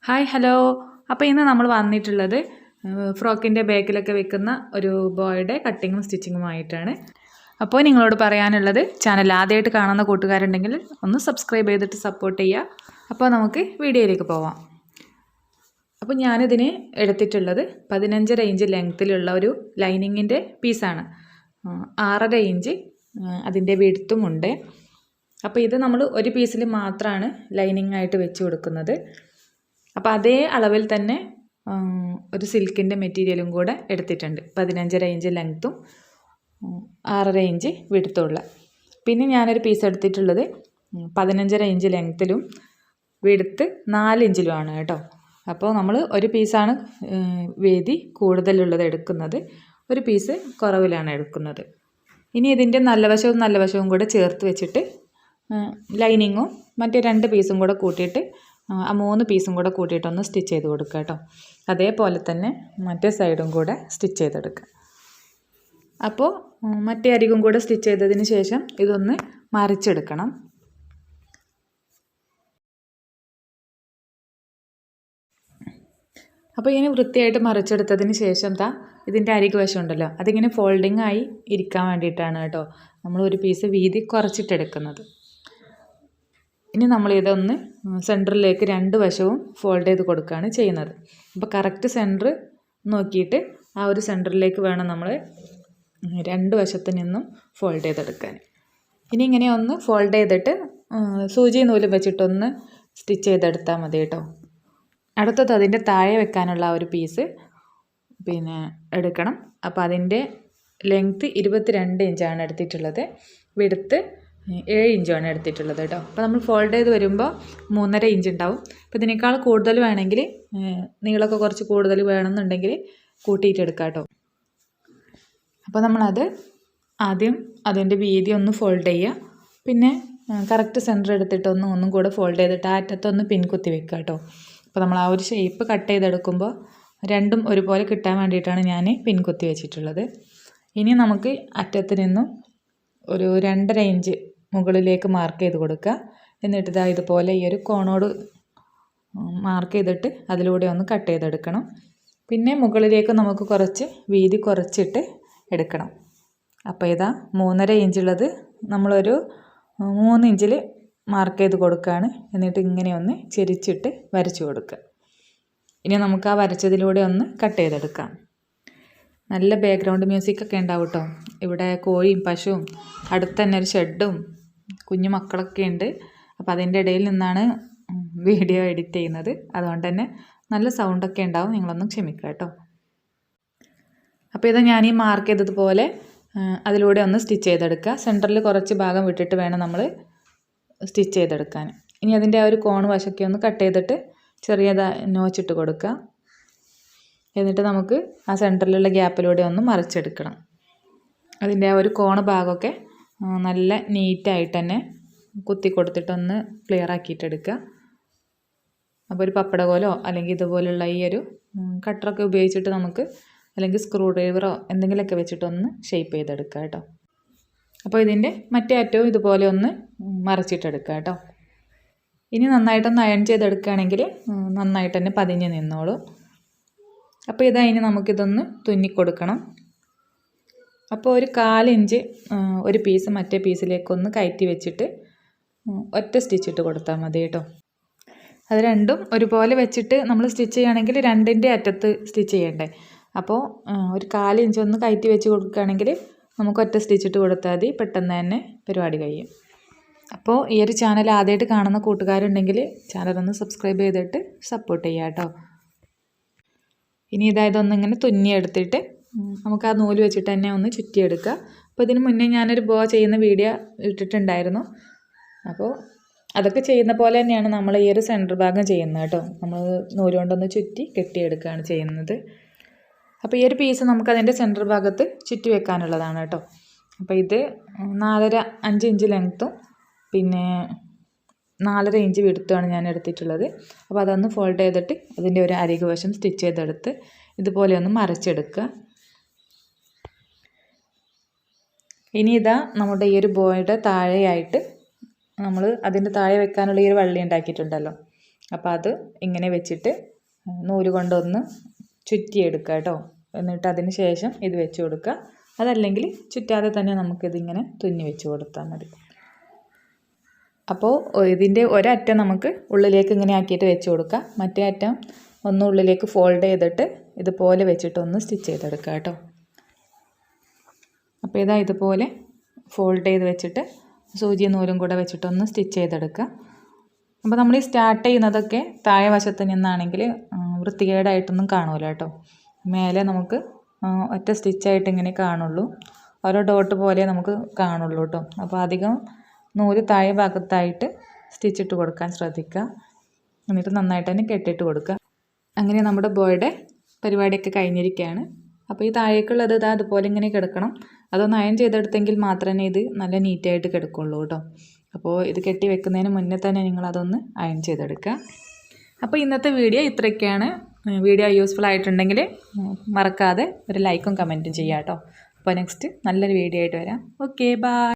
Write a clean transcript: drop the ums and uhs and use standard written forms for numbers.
Hi hello. അപ്പോൾ ഇന്ന് നമ്മൾ വന്നിട്ടുള്ളത് ഫ്രോക്കിൻ്റെ ബാക്കിലൊക്കെ വെക്കുന്ന ഒരു ബോയുടെ കട്ടിങ്ങും സ്റ്റിച്ചിങ്ങുമായിട്ടാണ്. അപ്പോൾ നിങ്ങളോട് പറയാനുള്ളത്, ചാനൽ ആദ്യമായിട്ട് കാണുന്ന കൂട്ടുകാരുണ്ടെങ്കിൽ ഒന്ന് സബ്സ്ക്രൈബ് ചെയ്തിട്ട് സപ്പോർട്ട് ചെയ്യുക. അപ്പോൾ നമുക്ക് വീഡിയോയിലേക്ക് പോവാം. അപ്പോൾ ഞാനിതിന് എടുത്തിട്ടുള്ളത് 15.5 ഇഞ്ച് ലെങ്ത്തിലുള്ള ഒരു ലൈനിങ്ങിൻ്റെ പീസാണ്. 6.5 ഇഞ്ച് അതിൻ്റെ വിഡ്ത്തുമുണ്ട്. അപ്പോൾ ഇത് നമ്മൾ ഒരു പീസിൽ മാത്രമാണ് ലൈനിങ് ആയിട്ട് വെച്ച് കൊടുക്കുന്നത്. അപ്പോൾ അതേ അളവിൽ തന്നെ ഒരു സിൽക്കിൻ്റെ മെറ്റീരിയലും കൂടെ എടുത്തിട്ടുണ്ട്. 15.5 ഇഞ്ച് ലെങ്ത്തും 6.5 ഇഞ്ച് വിഡ്ത്തുമുള്ള. പിന്നെ ഞാനൊരു പീസ് എടുത്തിട്ടുള്ളത് 15.5 ഇഞ്ച് ലെങ്ത്തിലും വിഡ്ത്ത് 4 ഇഞ്ചിലുമാണ് കേട്ടോ. അപ്പോൾ നമ്മൾ ഒരു പീസാണ് വീതി കൂടുതലുള്ളത് എടുക്കുന്നത്, ഒരു പീസ് കുറവിലാണ് എടുക്കുന്നത്. ഇനി ഇതിൻ്റെ നല്ല വശവും കൂടെ ചേർത്ത് വെച്ചിട്ട് ലൈനിങ്ങും മറ്റേ 2 പീസും കൂടെ കൂട്ടിയിട്ട് ആ 3 പീസും കൂടെ കൂട്ടിയിട്ടൊന്ന് സ്റ്റിച്ച് ചെയ്ത് കൊടുക്കുക കേട്ടോ. അതേപോലെ തന്നെ മറ്റേ സൈഡും കൂടെ സ്റ്റിച്ച് ചെയ്തെടുക്കുക. അപ്പോൾ മറ്റേ അരികും കൂടെ സ്റ്റിച്ച് ചെയ്തതിന് ശേഷം ഇതൊന്ന് മറിച്ചെടുക്കണം. അപ്പോൾ ഇങ്ങനെ വൃത്തിയായിട്ട് മറിച്ചെടുത്തതിന് ശേഷം ഇതിൻ്റെ അരികു വശം ഉണ്ടല്ലോ, അതിങ്ങനെ ഫോൾഡിങ് ആയി ഇരിക്കാൻ വേണ്ടിയിട്ടാണ് കേട്ടോ നമ്മൾ ഒരു പീസ് വീതി കുറച്ചിട്ടെടുക്കുന്നത്. ഇനി നമ്മളിതൊന്ന് സെൻറ്ററിലേക്ക് 2 വശവും ഫോൾഡ് ചെയ്ത് കൊടുക്കുകയാണ് ചെയ്യുന്നത്. അപ്പോൾ കറക്റ്റ് സെൻറ്റർ നോക്കിയിട്ട് ആ ഒരു സെൻറ്ററിലേക്ക് വേണം നമ്മൾ 2 വശത്തു നിന്നും ഫോൾഡ് ചെയ്തെടുക്കാൻ. ഇനി ഇങ്ങനെ ഒന്ന് ഫോൾഡ് ചെയ്തിട്ട് സൂചി നൂലും വെച്ചിട്ടൊന്ന് സ്റ്റിച്ച് ചെയ്തെടുത്താൽ മതി കേട്ടോ. അടുത്തത് അതിൻ്റെ താഴെ വെക്കാനുള്ള ഒരു പീസ് എടുക്കണം. അപ്പോൾ അതിൻ്റെ ലെങ്ത്ത് 22 ഇഞ്ചാണ് എടുത്തിട്ടുള്ളത്, വിഡ്ത്ത് 7 ഇഞ്ചാണ് എടുത്തിട്ടുള്ളത് കേട്ടോ. അപ്പോൾ നമ്മൾ ഫോൾഡ് ചെയ്ത് വരുമ്പോൾ 3.5 ഇഞ്ച് ഉണ്ടാവും. അപ്പോൾ ഇതിനേക്കാൾ കൂടുതൽ വേണമെങ്കിൽ, നീളമൊക്കെ കുറച്ച് കൂടുതൽ വേണമെന്നുണ്ടെങ്കിൽ കൂട്ടിയിട്ടെടുക്കാം കേട്ടോ. അപ്പോൾ നമ്മളത് ആദ്യം അതിൻ്റെ വീതി ഒന്ന് ഫോൾഡ് ചെയ്യുക. പിന്നെ കറക്റ്റ് സെൻറ്റർ എടുത്തിട്ട് ഒന്നും കൂടെ ഫോൾഡ് ചെയ്തിട്ട് ആ അറ്റത്തൊന്ന് പിൻകുത്തി വെക്കുക കേട്ടോ. അപ്പോൾ നമ്മൾ ആ ഒരു ഷേപ്പ് കട്ട് ചെയ്തെടുക്കുമ്പോൾ രണ്ടും ഒരുപോലെ കിട്ടാൻ വേണ്ടിയിട്ടാണ് ഞാൻ പിൻകുത്തി വെച്ചിട്ടുള്ളത്. ഇനി നമുക്ക് അറ്റത്ത് നിന്നും ഒരു 2.5 ഇഞ്ച് മുകളിലേക്ക് മാർക്ക് ചെയ്ത് കൊടുക്കുക. എന്നിട്ട് ഇതുപോലെ ഈ ഒരു കോണോട് മാർക്ക് ചെയ്തിട്ട് അതിലൂടെ ഒന്ന് കട്ട് ചെയ്തെടുക്കണം. പിന്നെ മുകളിലേക്ക് നമുക്ക് കുറച്ച് വീതി കുറച്ചിട്ട് എടുക്കണം. അപ്പോൾ 3.5 ഇഞ്ചുള്ളത് നമ്മളൊരു 3 ഇഞ്ചിൽ മാർക്ക് ചെയ്ത് കൊടുക്കുകയാണ്. എന്നിട്ട് ഇങ്ങനെ ഒന്ന് ചെരിച്ചിട്ട് വരച്ചു കൊടുക്കുക. ഇനി നമുക്ക് ആ വരച്ചതിലൂടെ ഒന്ന് കട്ട് ചെയ്തെടുക്കാം. നല്ല ബാക്ക്ഗ്രൗണ്ട് മ്യൂസിക്കൊക്കെ ഉണ്ടാവും കേട്ടോ. ഇവിടെ കോഴിയും പശുവും അടുത്ത് തന്നെ ഒരു ഷെഡും കുഞ്ഞു മക്കളൊക്കെ ഉണ്ട്. അപ്പോൾ അതിൻ്റെ ഇടയിൽ നിന്നാണ് വീഡിയോ എഡിറ്റ് ചെയ്യുന്നത്. അതുകൊണ്ട് തന്നെ നല്ല സൗണ്ടൊക്കെ ഉണ്ടാവും, നിങ്ങളൊന്നും ക്ഷമിക്കുക കേട്ടോ. അപ്പോൾ ഞാൻ ഈ മാർക്ക് ചെയ്തതുപോലെ അതിലൂടെ ഒന്ന് സ്റ്റിച്ച് ചെയ്തെടുക്കുക. സെൻറ്ററിൽ കുറച്ച് ഭാഗം വിട്ടിട്ട് വേണം നമ്മൾ സ്റ്റിച്ച് ചെയ്തെടുക്കാൻ. ഇനി അതിൻ്റെ ആ ഒരു കോണ് വശമൊക്കെ ഒന്ന് കട്ട് ചെയ്തിട്ട് ചെറിയതായി നോച്ചിട്ട് കൊടുക്കുക. എന്നിട്ട് നമുക്ക് ആ സെൻറ്ററിലുള്ള ഗ്യാപ്പിലൂടെ ഒന്ന് മറിച്ചെടുക്കണം. അതിൻ്റെ ആ ഒരു കോണ് ഭാഗമൊക്കെ നല്ല നീറ്റായിട്ട് തന്നെ കുത്തി കൊടുത്തിട്ടൊന്ന് ക്ലിയർ ആക്കിയിട്ടെടുക്കുക. അപ്പോൾ ഒരു പപ്പടകോലോ അല്ലെങ്കിൽ ഇതുപോലുള്ള ഈ ഒരു കട്ടറൊക്കെ ഉപയോഗിച്ചിട്ട് നമുക്ക്, അല്ലെങ്കിൽ സ്ക്രൂ ഡ്രൈവറോ എന്തെങ്കിലുമൊക്കെ വെച്ചിട്ടൊന്ന് ഷേപ്പ് ചെയ്തെടുക്കുക കേട്ടോ. അപ്പോൾ ഇതിൻ്റെ മറ്റേ അറ്റവും ഇതുപോലെ ഒന്ന് മറിച്ചിട്ടെടുക്കുക കേട്ടോ. ഇനി നന്നായിട്ടൊന്ന് അയൺ ചെയ്തെടുക്കുകയാണെങ്കിൽ നന്നായിട്ട് തന്നെ പതിഞ്ഞ് നിന്നോളും. അപ്പോൾ ഇനി നമുക്കിതൊന്ന് തുന്നിക്കൊടുക്കണം. അപ്പോൾ ഒരു 1/4 ഇഞ്ച് ഒരു പീസ് മറ്റേ പീസിലേക്കൊന്ന് കയറ്റി വെച്ചിട്ട് ഒറ്റ സ്റ്റിച്ചിട്ട് കൊടുത്താൽ മതി കേട്ടോ. അത് രണ്ടും ഒരുപോലെ വെച്ചിട്ട് നമ്മൾ സ്റ്റിച്ച് ചെയ്യുകയാണെങ്കിൽ 2ൻ്റെ അറ്റത്ത് സ്റ്റിച്ച് ചെയ്യണ്ടേ. അപ്പോൾ ഒരു 1/4 ഇഞ്ച് ഒന്ന് കയറ്റി വെച്ച് കൊടുക്കുകയാണെങ്കിൽ നമുക്ക് ഒറ്റ സ്റ്റിച്ചിട്ട് കൊടുത്താൽ മതി, പെട്ടെന്ന് തന്നെ പരിപാടി കഴിയും. അപ്പോൾ ഈ ഒരു ചാനൽ ആദ്യമായിട്ട് കാണുന്ന കൂട്ടുകാരുണ്ടെങ്കിൽ ചാനലൊന്ന് സബ്സ്ക്രൈബ് ചെയ്തിട്ട് സപ്പോർട്ട് ചെയ്യാം കേട്ടോ. ഇനി ഇതൊന്നിങ്ങനെ തുന്നിയെടുത്തിട്ട് നമുക്ക് ആ നൂല് വെച്ചിട്ട് തന്നെ ഒന്ന് ചുറ്റിയെടുക്കുക. അപ്പോൾ ഇതിന് മുന്നേ ഞാനൊരു ബോ ചെയ്യുന്ന വീഡിയോ ഇട്ടിട്ടുണ്ടായിരുന്നു. അപ്പോൾ അതൊക്കെ ചെയ്യുന്ന പോലെ തന്നെയാണ് നമ്മൾ ഈ ഒരു സെൻറ്റർ ഭാഗം ചെയ്യുന്നത് കേട്ടോ. നമ്മൾ നൂല് കൊണ്ടൊന്ന് ചുറ്റി കെട്ടിയെടുക്കുകയാണ് ചെയ്യുന്നത്. അപ്പോൾ ഈ ഒരു പീസ് നമുക്ക് അതിൻ്റെ സെൻറ്റർ ഭാഗത്ത് ചുറ്റി വെക്കാനുള്ളതാണ് കേട്ടോ. അപ്പോൾ ഇത് 4.5 ഇഞ്ച് ലെങ്ത്തും പിന്നെ 4.5 ഇഞ്ച് വിഡ്ത്തുമാണ് ഞാൻ എടുത്തിട്ടുള്ളത്. അപ്പോൾ അതൊന്ന് ഫോൾഡ് ചെയ്തിട്ട് അതിൻ്റെ ഒരു അരികു വശം സ്റ്റിച്ച് ചെയ്തെടുത്ത് ഇതുപോലെ ഒന്ന് മറിച്ചെടുക്കുക. ഇനി നമ്മുടെ ഈ ഒരു ബോയുടെ താഴെയായിട്ട് നമ്മൾ അതിൻ്റെ താഴെ വെക്കാനുള്ള ഈ ഒരു വള്ളി ഉണ്ടാക്കിയിട്ടുണ്ടല്ലോ, അപ്പോൾ അത് ഇങ്ങനെ വെച്ചിട്ട് നൂല് കൊണ്ടൊന്ന് ചുറ്റിയെടുക്കുക കേട്ടോ. എന്നിട്ട് അതിന് ശേഷം ഇത് വെച്ച് കൊടുക്കുക. അതല്ലെങ്കിൽ ചുറ്റാതെ തന്നെ നമുക്കിതിങ്ങനെ തുന്നി വെച്ച് കൊടുത്താൽ മതി. അപ്പോൾ ഇതിൻ്റെ ഒരറ്റം നമുക്ക് ഉള്ളിലേക്ക് ഇങ്ങനെ ആക്കിയിട്ട് വെച്ച് കൊടുക്കുക. മറ്റേ അറ്റം ഒന്ന് ഉള്ളിലേക്ക് ഫോൾഡ് ചെയ്തിട്ട് ഇതുപോലെ വെച്ചിട്ട് ഒന്ന് സ്റ്റിച്ച് ചെയ്തെടുക്കുക കേട്ടോ. അപ്പോൾ ഇതാ ഇതുപോലെ ഫോൾഡ് ചെയ്ത് വെച്ചിട്ട് സൂചിയും നൂലും കൂടെ വെച്ചിട്ടൊന്ന് സ്റ്റിച്ച് ചെയ്തെടുക്കുക. അപ്പോൾ നമ്മൾ ഈ സ്റ്റാർട്ട് ചെയ്യുന്നതൊക്കെ താഴെ വശത്ത് നിന്നാണെങ്കിൽ വൃത്തികേടായിട്ടൊന്നും കാണൂല കേട്ടോ. മേലെ നമുക്ക് ഒറ്റ സ്റ്റിച്ചായിട്ട് ഇങ്ങനെ കാണുള്ളൂ. ഓരോ ഡോട്ട് പോലെ നമുക്ക് കാണുള്ളൂ കേട്ടോ. അപ്പോൾ അധികം നൂല് താഴെ ഭാഗത്തായിട്ട് സ്റ്റിച്ചിട്ട് കൊടുക്കാൻ ശ്രദ്ധിക്കുക. എന്നിട്ട് നന്നായിട്ട് തന്നെ കെട്ടിയിട്ട് കൊടുക്കുക. അങ്ങനെ നമ്മുടെ ബോയുടെ പരിപാടിയൊക്കെ കഴിഞ്ഞിരിക്കുകയാണ്. അപ്പോൾ ഈ താഴേക്കുള്ളത് ഇതാ അതുപോലെ ഇങ്ങനെ കിടക്കണം. അതൊന്ന് അയൺ ചെയ്തെടുത്തെങ്കിൽ മാത്രമേ ഇത് നല്ല നീറ്റായിട്ട് കിടക്കുള്ളൂ കേട്ടോ. അപ്പോൾ ഇത് കെട്ടി വെക്കുന്നതിന് മുന്നേ തന്നെ നിങ്ങളതൊന്ന് അയൺ ചെയ്തെടുക്കുക. അപ്പോൾ ഇന്നത്തെ വീഡിയോ ഇത്രയൊക്കെയാണ്. വീഡിയോ യൂസ്ഫുൾ ആയിട്ടുണ്ടെങ്കിൽ മറക്കാതെ ഒരു ലൈക്കും കമൻറ്റും ചെയ്യാം കേട്ടോ. അപ്പോൾ നെക്സ്റ്റ് നല്ലൊരു വീഡിയോ ആയിട്ട് വരാം. Okay, by.